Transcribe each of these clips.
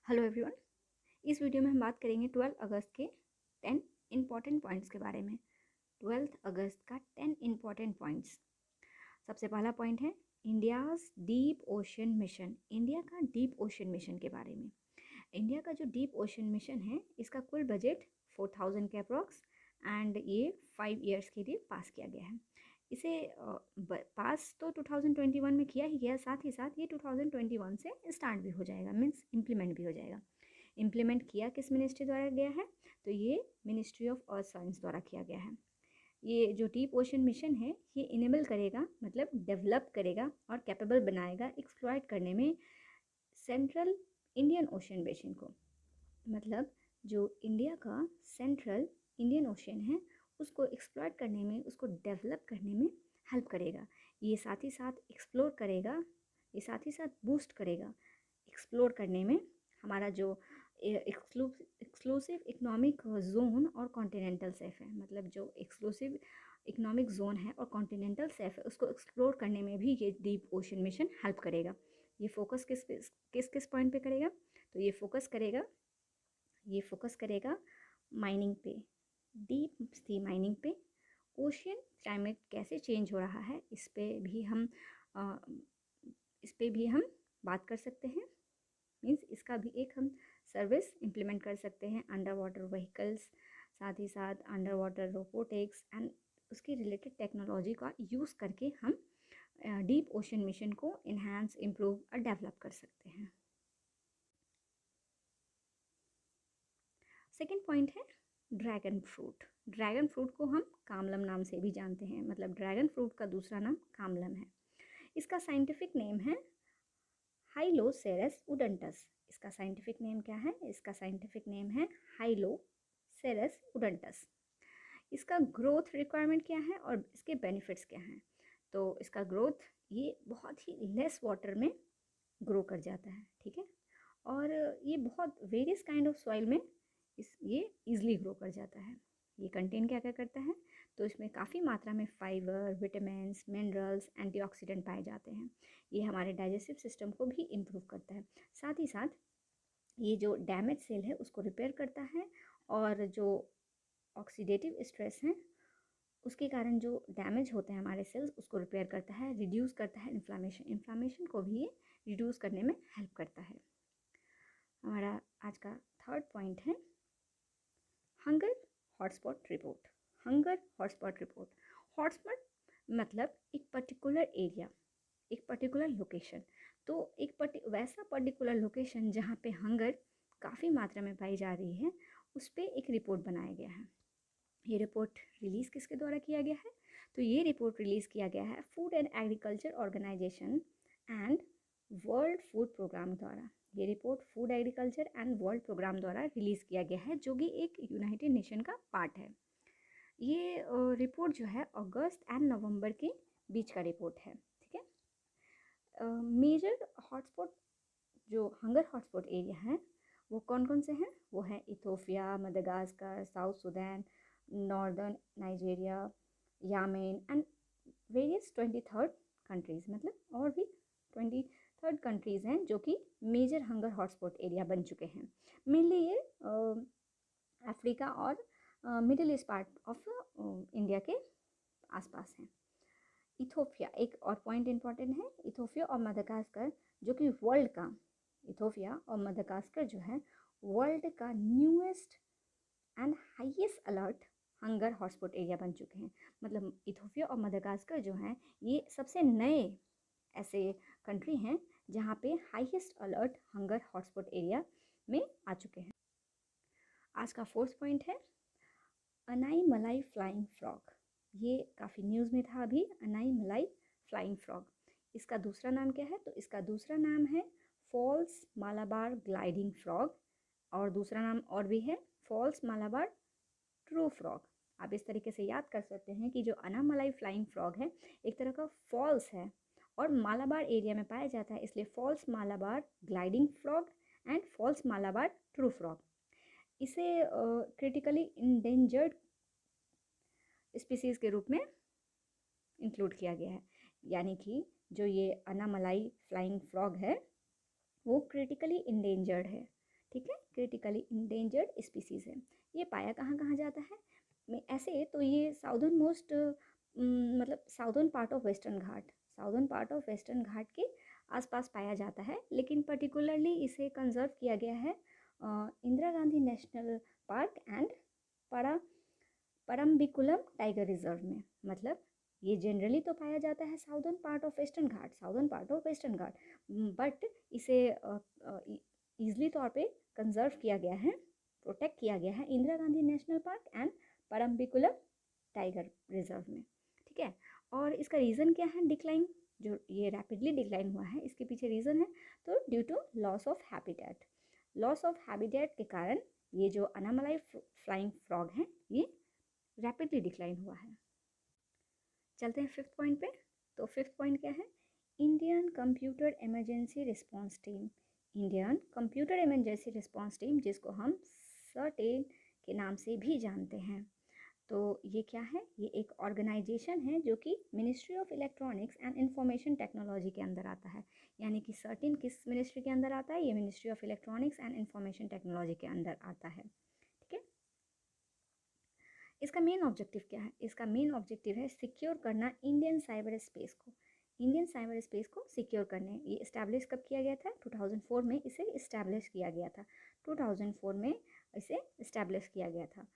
Hello everyone. इस video में हम बात करेंगे 12 अगस्त के 10 इम्पॉर्टेंट पॉइंट्स के बारे में। 12 अगस्त का 10 इम्पॉर्टेंट पॉइंट्स। सबसे पहला पॉइंट है India's deep ocean mission. India का डीप ओशन मिशन के बारे में। इंडिया का जो डीप ओशन मिशन है इसका कुल बजट 4000 के अप्रॉक्स एंड ये 5 ईयर्स के लिए पास किया गया है। इसे पास तो 2021 में किया ही गया, साथ ही साथ ये 2021 से स्टार्ट भी हो जाएगा, मीन्स इम्प्लीमेंट भी हो जाएगा। इम्प्लीमेंट किया किस मिनिस्ट्री द्वारा गया है? तो ये मिनिस्ट्री ऑफ अर्थ साइंस द्वारा किया गया है। ये जो डीप ओशन मिशन है ये इनेबल करेगा, मतलब डेवलप करेगा और कैपेबल बनाएगा एक्सप्लॉइट करने में सेंट्रल इंडियन ओशन बेसिन को। मतलब जो इंडिया का सेंट्रल इंडियन ओशन है उसको एक्सप्लॉइट करने में, उसको डेवलप करने में हेल्प करेगा। ये साथ ही साथ एक्सप्लोर करेगा, ये साथ ही साथ बूस्ट करेगा एक्सप्लोर करने में हमारा जो एक्सक्लूसिव इकोनॉमिक जोन और कॉन्टिनेंटल सेफ है। मतलब जो एक्सक्लूसिव इकोनॉमिक जोन है और कॉन्टिनेंटल सेफ है उसको एक्सप्लोर करने में भी ये डीप ओशन मिशन हेल्प करेगा। ये फोकस किस किस पॉइंट पे करेगा? तो ये फोकस करेगा माइनिंग पे, डीप सी माइनिंग पे। ओशियन क्लाइमेट कैसे चेंज हो रहा है इस पे भी हम बात कर सकते हैं। मीन्स इसका भी एक हम सर्विस इम्प्लीमेंट कर सकते हैं, अंडर वाटर व्हीकल्स, साथ ही साथ अंडर वाटर रोबोटिक्स एंड उसकी रिलेटेड टेक्नोलॉजी का यूज़ करके हम डीप ओशन मिशन को इन्हांस, इम्प्रूव और डेवलप कर सकते हैं। सेकेंड पॉइंट है ड्रैगन फ्रूट। ड्रैगन फ्रूट को हम कामलम नाम से भी जानते हैं, मतलब ड्रैगन फ्रूट का दूसरा नाम कामलम है। इसका साइंटिफिक नेम है हाइलोसेरस उडंटस। इसका साइंटिफिक नेम क्या है? इसका साइंटिफिक नेम है हाइलोसेरस उडंटस। इसका ग्रोथ रिक्वायरमेंट क्या है और इसके बेनिफिट्स क्या हैं? तो इसका ग्रोथ, ये बहुत ही लेस वाटर में ग्रो कर जाता है, ठीक है, और ये बहुत वेरियस काइंड ऑफ सॉइल में ये ईजिली ग्रो कर जाता है। ये कंटेन क्या क्या करता है? तो इसमें काफ़ी मात्रा में फाइबर, विटामिन्स, मिनरल्स, एंटीऑक्सीडेंट पाए जाते हैं। ये हमारे डाइजेस्टिव सिस्टम को भी इम्प्रूव करता है। साथ ही साथ ये जो डैमेज सेल है उसको रिपेयर करता है, और जो ऑक्सीडेटिव स्ट्रेस हैं उसके कारण जो डैमेज होते हैं हमारे सेल्स उसको रिपेयर करता है, रिड्यूस करता है इन्फ्लामेशन को भी ये रिड्यूस करने में हेल्प करता है। हमारा आज का थर्ड पॉइंट है hunger hotspot report. Hunger hotspot report. Hotspot मतलब एक पर्टिकुलर एरिया, एक पर्टिकुलर लोकेशन। तो वैसा पर्टिकुलर लोकेशन जहाँ पे हंगर काफ़ी मात्रा में पाई जा रही है उस पर एक रिपोर्ट बनाया गया है। ये रिपोर्ट रिलीज़ किसके द्वारा किया गया है? तो ये रिपोर्ट रिलीज़ किया गया है food and agriculture organisation and world food program द्वारा। ये report food agriculture and world program द्वारा रिलीज़ किया गया है, जो कि एक यूनाइटेड नेशन का पार्ट है। ये रिपोर्ट जो है अगस्त एंड नवंबर के बीच का रिपोर्ट है, ठीक है। मेजर हॉटस्पॉट, जो हंगर हॉटस्पॉट एरिया है वो कौन कौन से हैं? वो है Ethiopia, Madagascar, South Sudan, northern Nigeria, Yemen and various 23rd countries. मतलब और भी 23rd कंट्रीज़ हैं जो कि मेजर हंगर हॉटस्पॉट एरिया बन चुके हैं। मेनली ये अफ्रीका और middle east part of India के आसपास हैं। इथोपिया एक और पॉइंट इंपॉर्टेंट है, इथोपिया और मदागास्कर जो कि वर्ल्ड का, इथोपिया और मदागास्कर जो है वर्ल्ड का newest and highest alert hunger hotspot area बन चुके हैं। मतलब इथोपिया और मदागास्कर जो हैं ये सबसे नए ऐसे कंट्री हैं जहाँ पे highest alert hunger hotspot area में आ चुके हैं। आज का फोर्थ पॉइंट है अनाई मलाई फ्लाइंग फ्रॉग। ये काफ़ी न्यूज़ में था अभी, अनाई मलाई फ्लाइंग फ्रॉग। इसका दूसरा नाम क्या है? तो इसका दूसरा नाम है फॉल्स मालाबार ग्लाइडिंग फ्रॉग, और दूसरा नाम और भी है फॉल्स मालाबार ट्रू फ्रॉग। आप इस तरीके से याद कर सकते हैं कि जो अनामलाई फ्लाइंग फ्रॉग है एक तरह का फॉल्स है और मालाबार एरिया में पाया जाता है, इसलिए false Malabar gliding frog and false Malabar true frog. इसे क्रिटिकली इंडेंजर्ड स्पीसीज़ के रूप में इंक्लूड किया गया है। यानी कि जो ये अनामलाई फ्लाइंग फ्रॉग है वो क्रिटिकली इंडेंजर्ड है, ठीक है, क्रिटिकली इंडेंजर्ड स्पीसीज़ है। ये पाया कहाँ कहाँ जाता है? ऐसे तो ये साउदर्न मोस्ट मतलब southern part of western ghat, southern part of western ghat के आसपास पाया जाता है, लेकिन पर्टिकुलरली इसे कंजर्व किया गया है Indira Gandhi national park and परा परम्बिकुलम टाइगर रिजर्व में। मतलब ये जनरली तो पाया जाता है southern part of western ghat, southern part of western Ghat, but इसे ईजली तौर पे कंजर्व किया गया है, प्रोटेक्ट किया गया है Indira Gandhi national park and Parambikulam tiger reserve में। ठीक है, और इसका रीज़न क्या है डिक्लाइन, जो ये रैपिडली डिक्लाइन हुआ है, इसके पीछे रीज़न है तो due to loss of habitat, loss of habitat के कारण ये जो अनामलाई फ्लाइंग फ्रॉग हैं ये रैपिडली डिक्लाइन हुआ है। चलते हैं फिफ्थ पॉइंट पे। तो फिफ्थ पॉइंट क्या है? Indian computer emergency response team, Indian computer emergency response team, जिसको हम सर्टेन के नाम से भी जानते हैं। तो ये क्या है? ये एक ऑर्गेनाइजेशन है जो कि ministry of electronics and information technology के अंदर आता है। यानी कि सर्टेन किस मिनिस्ट्री के अंदर आता है? ये ministry of electronics and information technology के अंदर आता है। ठीक है, इसका मेन ऑब्जेक्टिव क्या है? इसका मेन ऑब्जेक्टिव है सिक्योर करना इंडियन साइबर स्पेस को, इंडियन साइबर स्पेस को सिक्योर करने। ये इस्टेब्लिश कब किया गया था? 2004 में इसे इस्टेब्लिश किया गया था, 2004 में इसे इस्टेब्लिश किया गया था।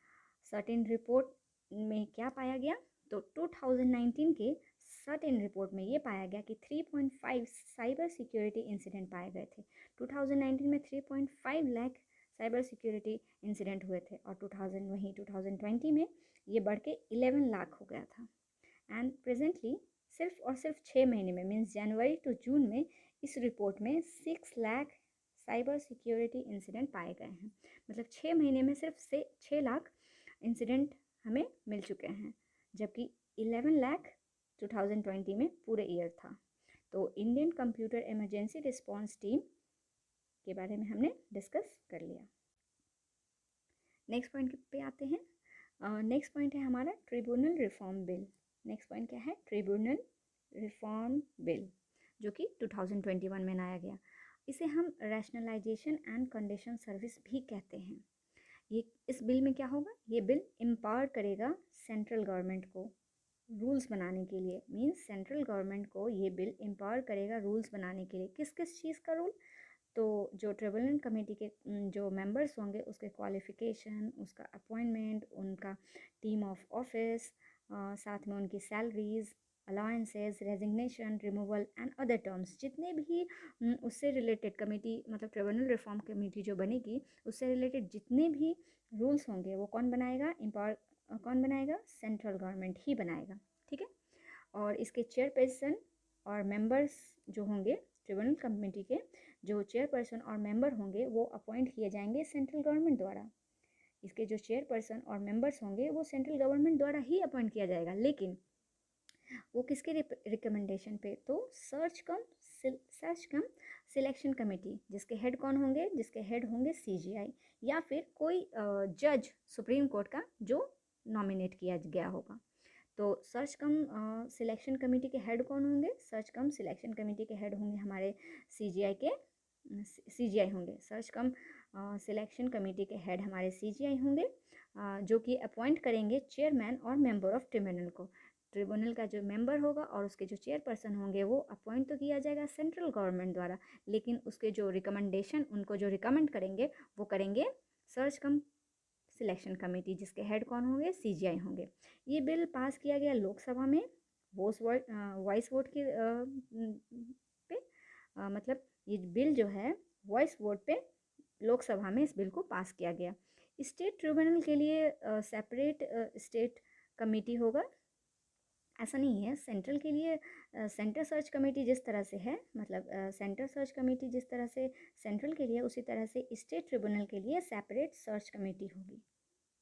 सर्टेन रिपोर्ट में क्या पाया गया? तो 2019 के सर्टेन रिपोर्ट में ये पाया गया कि 3.5 साइबर सिक्योरिटी इंसिडेंट पाए गए थे। 2019 में 3.5 लाख साइबर सिक्योरिटी इंसिडेंट हुए थे, और 2020 में ये बढ़ के 11 लाख हो गया था। एंड प्रेजेंटली सिर्फ और सिर्फ 6 महीने में, मीन्स जनवरी टू जून में, इस रिपोर्ट में 6 लाख साइबर सिक्योरिटी इंसिडेंट पाए गए हैं। मतलब 6 महीने में सिर्फ से 6 लाख इंसिडेंट हमें मिल चुके हैं, जबकि 11 लाख 2020 में पूरे ईयर था। तो Indian computer emergency response team के बारे में हमने डिस्कस कर लिया। नेक्स्ट पॉइंट पे आते हैं। नेक्स्ट पॉइंट है हमारा tribunal reform bill. Next point क्या है? ट्रिब्यूनल रिफॉर्म बिल, जो कि 2021 में लाया गया। इसे हम रैशनलाइजेशन एंड कंडीशन सर्विस भी कहते हैं। ये इस बिल में क्या होगा? ये बिल एम्पावर करेगा सेंट्रल गवर्नमेंट को रूल्स बनाने के लिए। मीन्स सेंट्रल गवर्नमेंट को ये बिल एम्पावर करेगा रूल्स बनाने के लिए। किस किस चीज़ का रूल? तो जो ट्रिब्यूनल कमेटी के जो मेंबर्स होंगे उसके क्वालिफ़िकेशन, उसका अपॉइंटमेंट, उनका टीम ऑफ ऑफिस, साथ में उनकी salaries, allowances, resignation, removal and other terms, जितने भी उससे रिलेटेड कमेटी, मतलब ट्रिब्यूनल रिफॉर्म कमेटी जो बनेगी, उससे रिलेटेड जितने भी रूल्स होंगे वो कौन बनाएगा? कौन बनाएगा? सेंट्रल गवर्नमेंट ही बनाएगा। ठीक है, और इसके चेयरपर्सन और मेंबर्स जो होंगे, ट्रिब्यूनल कमेटी के जो चेयरपर्सन और मेंबर होंगे वो अपॉइंट किए जाएंगे सेंट्रल गवर्नमेंट द्वारा। इसके जो चेयरपर्सन और मेंबर्स होंगे वो सेंट्रल गवर्नमेंट द्वारा ही अपॉइंट किया जाएगा, लेकिन वो किसके रिकमेंडेशन पे? तो सर्च कम सिलेक्शन कमेटी, जिसके हेड कौन होंगे? जिसके हेड होंगे सीजीआई, या फिर कोई जज सुप्रीम कोर्ट का जो नॉमिनेट किया गया होगा। तो सर्च कम सिलेक्शन कमेटी के हेड कौन होंगे? सर्च कम सिलेक्शन कमेटी के हेड होंगे हमारे सीजीआई होंगे। सर्च कम सिलेक्शन कमेटी के हेड हमारे सीजीआई होंगे, जो कि अपॉइंट करेंगे चेयरमैन और मेंबर ऑफ ट्रिब्यूनल को। ट्रिब्यूनल का जो मेंबर होगा और उसके जो चेयरपर्सन होंगे वो अपॉइंट तो किया जाएगा सेंट्रल गवर्नमेंट द्वारा, लेकिन उसके जो रिकमेंडेशन, उनको जो रिकमेंड करेंगे वो करेंगे सर्च कम सिलेक्शन कमेटी, जिसके हेड कौन होंगे? सीजीआई होंगे। ये बिल पास किया गया लोकसभा में वॉइस वोट के पे, मतलब ये बिल जो है वॉइस वोट पे लोकसभा में इस बिल को पास किया गया। स्टेट ट्रिब्यूनल के लिए सेपरेट स्टेट कमेटी होगा, ऐसा नहीं है। सेंट्रल के लिए सेंटर सर्च कमेटी जिस तरह से है, मतलब सेंटर सर्च कमेटी जिस तरह से सेंट्रल के लिए, उसी तरह से स्टेट ट्रिब्यूनल के लिए सेपरेट सर्च कमेटी होगी।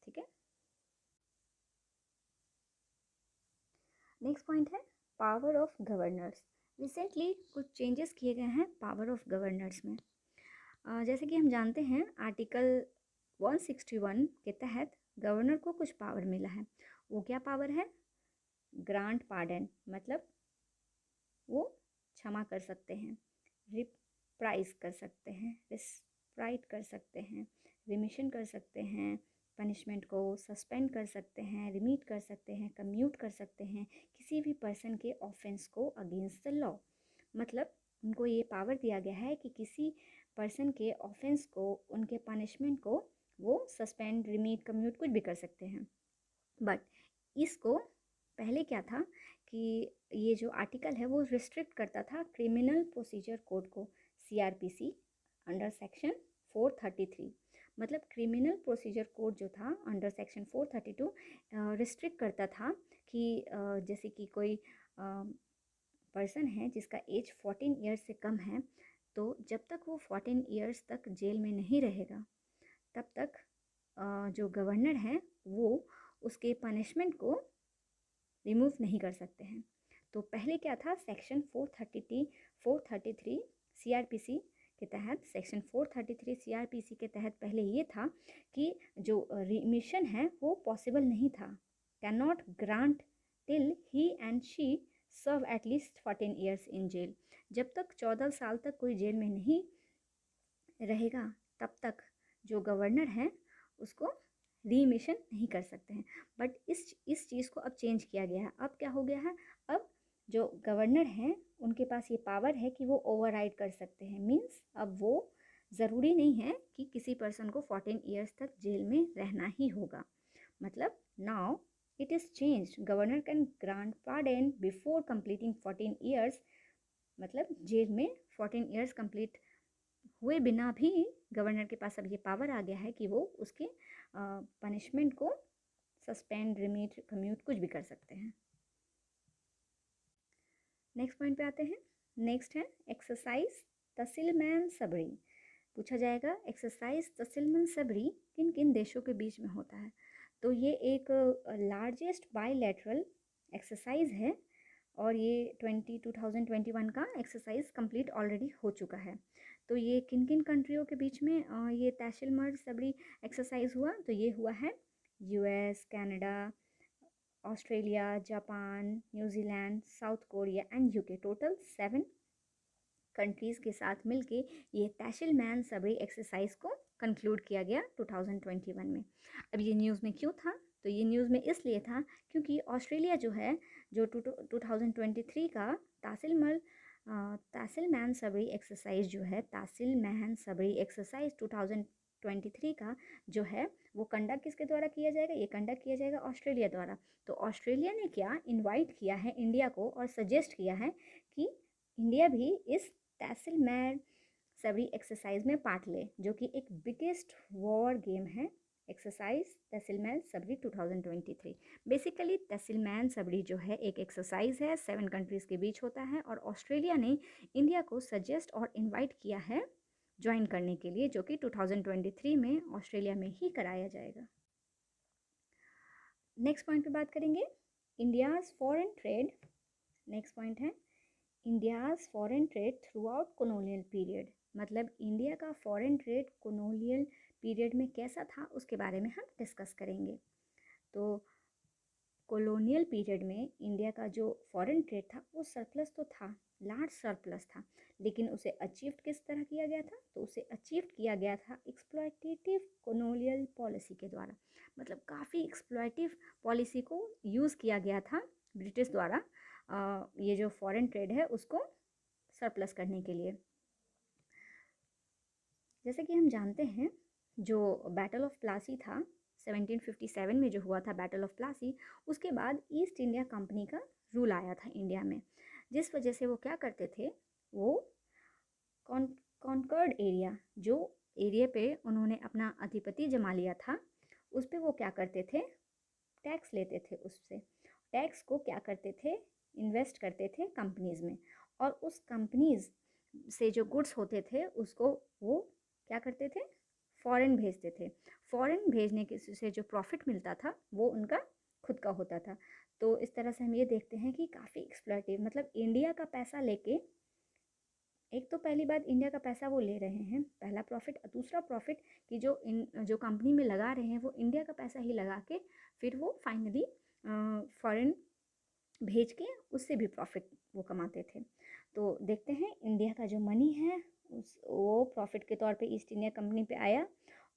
ठीक है, नेक्स्ट पॉइंट है पावर ऑफ गवर्नर्स। रिसेंटली कुछ चेंजेस किए गए हैं पावर ऑफ गवर्नर्स में। जैसे कि हम जानते हैं आर्टिकल 161 के तहत गवर्नर को कुछ पावर मिला है। वो क्या पावर है? ग्रांट पार्डन, मतलब वो क्षमा कर सकते हैं, रिप्राइज कर सकते हैं, राइट कर सकते हैं, रिमिशन कर सकते हैं, पनिशमेंट को सस्पेंड कर सकते हैं, रिमीट कर सकते हैं, कम्यूट कर सकते हैं किसी भी पर्सन के ऑफेंस को अगेंस्ट द लॉ। मतलब उनको ये पावर दिया गया है कि किसी पर्सन के ऑफेंस को, उनके पनिशमेंट को वो सस्पेंड, रिमीट, कम्यूट कुछ भी कर सकते हैं। बट इसको पहले क्या था कि ये जो आर्टिकल है वो रिस्ट्रिक्ट करता था क्रिमिनल प्रोसीजर कोड को, सीआरपीसी अंडर सेक्शन 433। मतलब क्रिमिनल प्रोसीजर कोड जो था अंडर सेक्शन 432 रिस्ट्रिक्ट करता था कि जैसे कि कोई पर्सन है जिसका एज 14 ईयर्स से कम है, तो जब तक वो 14 ईयर्स तक जेल में नहीं रहेगा तब तक जो गवर्नर है वो उसके पनिशमेंट को रिमूव नहीं कर सकते हैं। तो पहले क्या था, सेक्शन 433 सीआरपीसी के तहत, सेक्शन 433 सीआरपीसी के तहत पहले ये था कि जो रिमिशन है वो पॉसिबल नहीं था, can not grant till he and she serve at least 14 years in jail. जब तक 14 साल तक कोई जेल में नहीं रहेगा तब तक जो गवर्नर है उसको रीमिशन नहीं कर सकते हैं। बट इस चीज़ को अब चेंज किया गया है। अब क्या हो गया है, अब जो गवर्नर हैं उनके पास ये पावर है कि वो ओवरराइड कर सकते हैं। मीन्स अब वो ज़रूरी नहीं है कि किसी पर्सन को 14 ईयर्स तक जेल में रहना ही होगा। मतलब now it is change, governor can grant pardon before completing 14 years. मतलब जेल में 14 ईयर्स कंप्लीट हुए बिना भी गवर्नर के पास अब ये पावर आ गया है कि वो उसके पनिशमेंट को सस्पेंड, रिमीट, कम्यूट कुछ भी कर सकते हैं। नेक्स्ट पॉइंट पे आते हैं। नेक्स्ट है एक्सरसाइज तहसीलमैन सबरी। पूछा जाएगा एक्सरसाइज तहसीलमैन सबरी किन किन देशों के बीच में होता है। तो ये एक लार्जेस्ट बायलैटरल एक्सरसाइज है और ये 2021 का एक्सरसाइज कंप्लीट ऑलरेडी हो चुका है। तो ये किन किन कंट्रियों के बीच में ये तहसीलमैन सबरी एक्सरसाइज हुआ, तो ये हुआ है US, Canada, Australia, Japan, New Zealand, south Korea and UK. Total 7 countries के साथ मिलके ये तहसीलमैन सबरी एक्सरसाइज को कंक्लूड किया गया 2021 में। अब ये न्यूज़ में क्यों था, तो ये न्यूज़ में इसलिए था क्योंकि ऑस्ट्रेलिया जो है, जो 2023 का तहसीलमैन सबरी एक्सरसाइज जो है, तहसीलमैन सबरी एक्सरसाइज 2023 का जो है वो कंडक्ट किसके द्वारा किया जाएगा, ये कंडक्ट किया जाएगा ऑस्ट्रेलिया द्वारा। तो ऑस्ट्रेलिया ने क्या इनवाइट किया है इंडिया को और सजेस्ट किया है कि इंडिया भी इस तहसीलमैन सबरी एक्सरसाइज में पार्ट ले, जो कि एक बिगेस्ट वॉर गेम है एक्सरसाइज तहसीलमैन सबरी 2023। बेसिकली तहसीलमैन सबरी जो है एक एक्सरसाइज है, 7 कंट्रीज़ के बीच होता है और ऑस्ट्रेलिया ने इंडिया को सजेस्ट और इनवाइट किया है ज्वाइन करने के लिए, जो कि 2023 में ऑस्ट्रेलिया में ही कराया जाएगा। नेक्स्ट पॉइंट पे बात करेंगे India's foreign trade. Next point है India's foreign trade throughout colonial period. मतलब इंडिया का फॉरेन ट्रेड कॉलोनियल पीरियड में कैसा था उसके बारे में हम डिस्कस करेंगे। तो कॉलोनियल पीरियड में इंडिया का जो फॉरेन ट्रेड था वो सरप्लस तो था, लार्ज सरप्लस था, लेकिन उसे अचीव किस तरह किया गया था, तो उसे अचीव किया गया था एक्सप्लॉयटेटिव कॉलोनियल पॉलिसी के द्वारा। मतलब काफ़ी एक्सप्लॉयटिव पॉलिसी को यूज़ किया गया था ब्रिटिश द्वारा ये जो फॉरेन ट्रेड है उसको सरप्लस करने के लिए। जैसे कि हम जानते हैं जो बैटल ऑफ प्लासी था 1757 में जो हुआ था बैटल ऑफ प्लासी, उसके बाद ईस्ट इंडिया कंपनी का रूल आया था इंडिया में, जिस वजह से वो क्या करते थे, वो कॉन्कर्ड एरिया, जो एरिया पे उन्होंने अपना अधिपति जमा लिया था, उस पर वो क्या करते थे, टैक्स लेते थे। उससे टैक्स को क्या करते थे, इन्वेस्ट करते थे कंपनीज़ में, और उस कंपनीज़ से जो गुड्स होते थे उसको वो क्या करते थे, फॉरेन भेजते थे। फॉरेन भेजने के से जो प्रॉफिट मिलता था वो उनका खुद का होता था। तो इस तरह से हम ये देखते हैं कि काफ़ी एक्सप्लॉयटिव, मतलब इंडिया का पैसा लेके, एक तो पहली बात इंडिया का पैसा वो ले रहे हैं, पहला प्रॉफिट, दूसरा प्रॉफिट कि जो कंपनी में लगा रहे हैं वो इंडिया का पैसा ही लगा के फिर वो फाइनली फॉरेन भेज के उससे भी प्रॉफिट वो कमाते थे। तो देखते हैं इंडिया का जो मनी है वो प्रॉफिट के तौर पे ईस्ट इंडिया कंपनी पे आया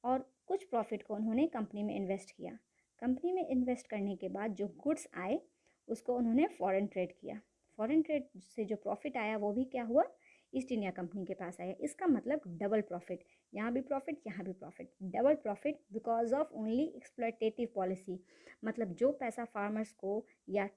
और कुछ प्रॉफिट को उन्होंने कंपनी में इन्वेस्ट किया। कंपनी में इन्वेस्ट करने के बाद जो गुड्स आए उसको उन्होंने फॉरेन ट्रेड किया। फॉरेन ट्रेड से जो प्रॉफिट आया वो भी क्या हुआ, ईस्ट इंडिया कंपनी के पास आया। इसका मतलब डबल प्रॉफिट, यहाँ भी प्रॉफिट यहाँ भी profit, double profit because of only exploitative policy. मतलब जो पैसा फार्मर्स को या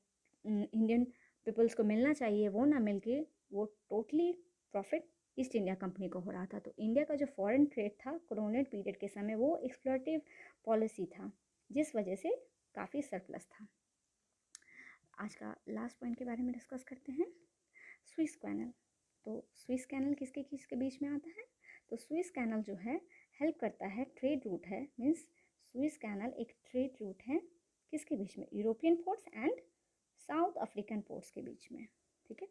इंडियन पीपल्स को मिलना चाहिए वो ना मिलके वो totally profit east India company को हो रहा था। तो इंडिया का जो फॉरेन ट्रेड था कोरोनियल पीरियड के समय वो एक्सप्लॉयटिव पॉलिसी था, जिस वजह से काफ़ी सरप्लस था। आज का लास्ट पॉइंट के बारे में डिस्कस करते हैं, स्विस कैनल। तो स्विस कैनल किसके किसके बीच में आता है, तो स्विस कैनल जो है हेल्प करता है, ट्रेड रूट है, मीन्स स्विस कैनल एक ट्रेड रूट है किसके बीच में, European ports and south African ports के बीच में, ठीक है।